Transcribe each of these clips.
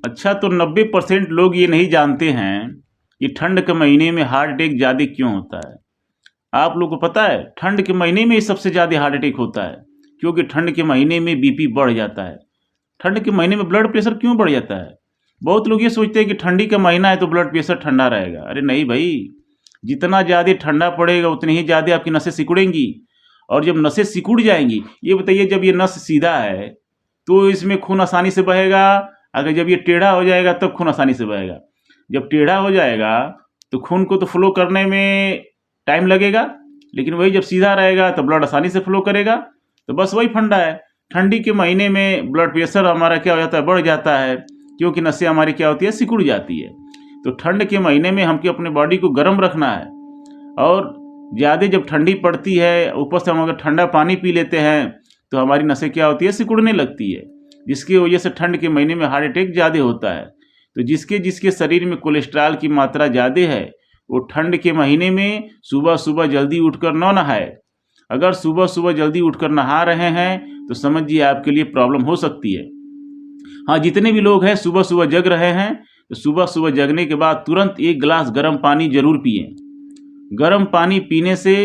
अच्छा, तो 90% लोग ये नहीं जानते हैं कि ठंड के महीने में हार्ट अटैक ज़्यादा क्यों होता है। आप लोग को पता है ठंड के महीने में ही सबसे ज़्यादा हार्ट अटैक होता है, क्योंकि ठंड के महीने में बीपी बढ़ जाता है। ठंड के महीने में ब्लड प्रेशर क्यों बढ़ जाता है? बहुत लोग ये सोचते हैं कि ठंडी का महीना है तो ब्लड प्रेशर ठंडा रहेगा। अरे नहीं भाई, जितना ज़्यादा ठंडा पड़ेगा उतनी ही ज़्यादा आपकी नसें सिकुड़ेंगी, और जब नसें सिकुड़ जाएंगी, ये बताइए जब ये नस सीधा है तो इसमें खून आसानी से बहेगा, अगर जब ये टेढ़ा हो जाएगा तब खून आसानी से बहेगा। जब टेढ़ा हो जाएगा तो खून को तो फ्लो करने में टाइम लगेगा, लेकिन वही जब सीधा रहेगा तो ब्लड आसानी से फ्लो करेगा। तो बस वही फंडा है। ठंडी के महीने में ब्लड प्रेशर हमारा क्या हो जाता है, बढ़ जाता है, क्योंकि नसें हमारी क्या होती है, सिकुड़ जाती है। तो ठंड के महीने में हमको अपने बॉडी को गर्म रखना है, और ज़्यादा जब ठंडी पड़ती है ऊपर से हम अगर ठंडा पानी पी लेते हैं तो हमारी नसें क्या होती है, सिकुड़ने लगती है, जिसकी वजह से ठंड के महीने में हार्ट अटैक ज़्यादा होता है। तो जिसके जिसके शरीर में कोलेस्ट्रॉल की मात्रा ज़्यादा है वो ठंड के महीने में सुबह सुबह जल्दी उठकर न नहाए। अगर सुबह सुबह जल्दी उठकर नहा रहे हैं तो समझिए आपके लिए प्रॉब्लम हो सकती है। हाँ, जितने भी लोग हैं सुबह सुबह जग रहे हैं तो सुबह सुबह जगने के बाद तुरंत 1 गिलास गर्म पानी जरूर पिएं। गर्म पानी पीने से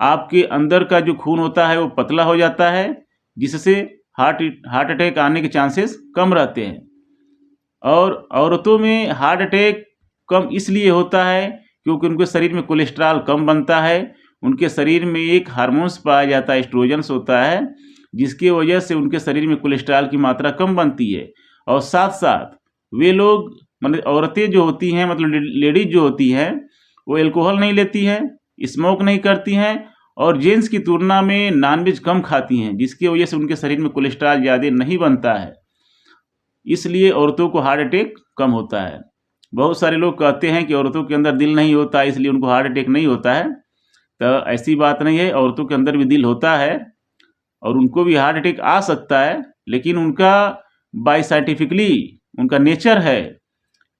आपके अंदर का जो खून होता है वो पतला हो जाता है, जिससे हार्ट अटैक आने के चांसेस कम रहते हैं। और औरतों में हार्ट अटैक कम इसलिए होता है क्योंकि उनके शरीर में कोलेस्ट्रॉल कम बनता है। उनके शरीर में एक हार्मोन्स पाया जाता है, एस्ट्रोजन्स होता है, जिसकी वजह से उनके शरीर में कोलेस्ट्रॉल की मात्रा कम बनती है। और साथ साथ वे लोग मतलब औरतें जो होती हैं, मतलब लेडीज जो होती हैं, वो एल्कोहल नहीं लेती हैं, स्मोक नहीं करती हैं, और जेंट्स की तुलना में नॉनवेज कम खाती हैं, जिसकी वजह से उनके शरीर में कोलेस्ट्रॉल ज़्यादा नहीं बनता है। इसलिए औरतों को हार्ट अटैक कम होता है। बहुत सारे लोग कहते हैं कि औरतों के अंदर दिल नहीं होता इसलिए उनको हार्ट अटैक नहीं होता है। तो ऐसी बात नहीं है, औरतों के अंदर भी दिल होता है और उनको भी हार्ट अटैक आ सकता है, लेकिन उनका बाय साइंटिफिकली उनका नेचर है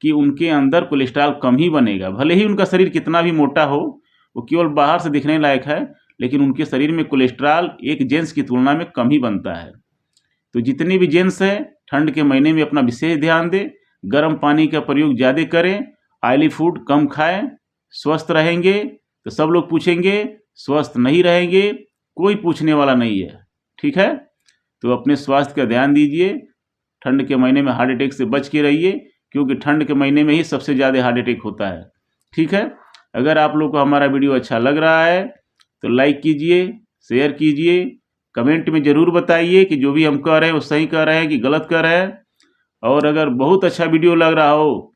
कि उनके अंदर कोलेस्ट्रॉल कम ही बनेगा। भले ही उनका शरीर कितना भी मोटा हो, वो केवल बाहर से दिखने लायक है, लेकिन उनके शरीर में कोलेस्ट्रॉल एक जेंट्स की तुलना में कम ही बनता है। तो जितने भी जेंट्स हैं ठंड के महीने में अपना विशेष ध्यान दें, गर्म पानी का प्रयोग ज़्यादा करें, ऑयली फूड कम खाएं, स्वस्थ रहेंगे। तो सब लोग पूछेंगे, स्वस्थ नहीं रहेंगे, कोई पूछने वाला नहीं है। ठीक है, तो अपने स्वास्थ्य का ध्यान दीजिए। ठंड के महीने में हार्ट अटैक से बच के रहिए, क्योंकि ठंड के महीने में ही सबसे ज़्यादा हार्ट अटैक होता है। ठीक है, अगर आप लोग को हमारा वीडियो अच्छा लग रहा है तो लाइक कीजिए, शेयर कीजिए, कमेंट में ज़रूर बताइए कि जो भी हम कह रहे हैं वो सही कह रहे हैं कि गलत कह रहे हैं। और अगर बहुत अच्छा वीडियो लग रहा हो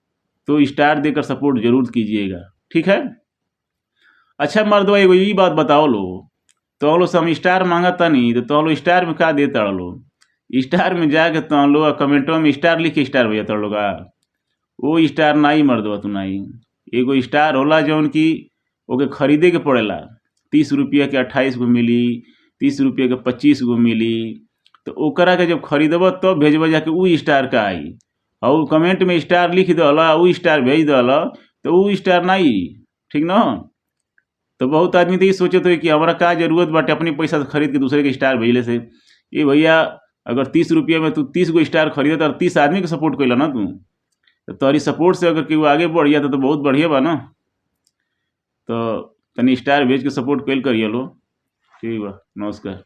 तो स्टार देकर सपोर्ट जरूर कीजिएगा। ठीक है। अच्छा मर्दवा, एगो ये बात बताओ लो, तो लो से हम स्टार मांगता नहीं, तो लो स्टार में का देता लो? स्टार में जाके तो लो कमेंटों में स्टार लिख के स्टार भेजता लोग। वो स्टार नहीं मर्दवा, तू नहीं। एगो स्टार होला जौन की ओके खरीदे के पड़ेला। 30 रुपया के 28 गो मिली, 30 रुपये के 25 गो मिली। तो ओकरा के जब खरीदब तब भेजब जाके उ स्टार का आई, और कमेंट में स्टार लिख दला, उ स्टार भेज दल, तो उ स्टार नहीं। ठीक ना? तो बहुत आदमी तो ये सोचते हो कि हमारा का जरूरत बाटे अपने पैसा से खरीद के दूसरे के स्टार भेजले से। ये भैया, अगर 30 रुपया में तू 30 गो स्टार खरीदत और 30 आदमी के सपोर्ट कैला ना तू, तो तोहरी सपोर्ट से अगर केहू आगे बढ़ जाता तो बहुत बढ़िया बा ना। तो तनी स्टार भेज के सपोर्ट कैल करिए लो। ठीक बा, नमस्कार।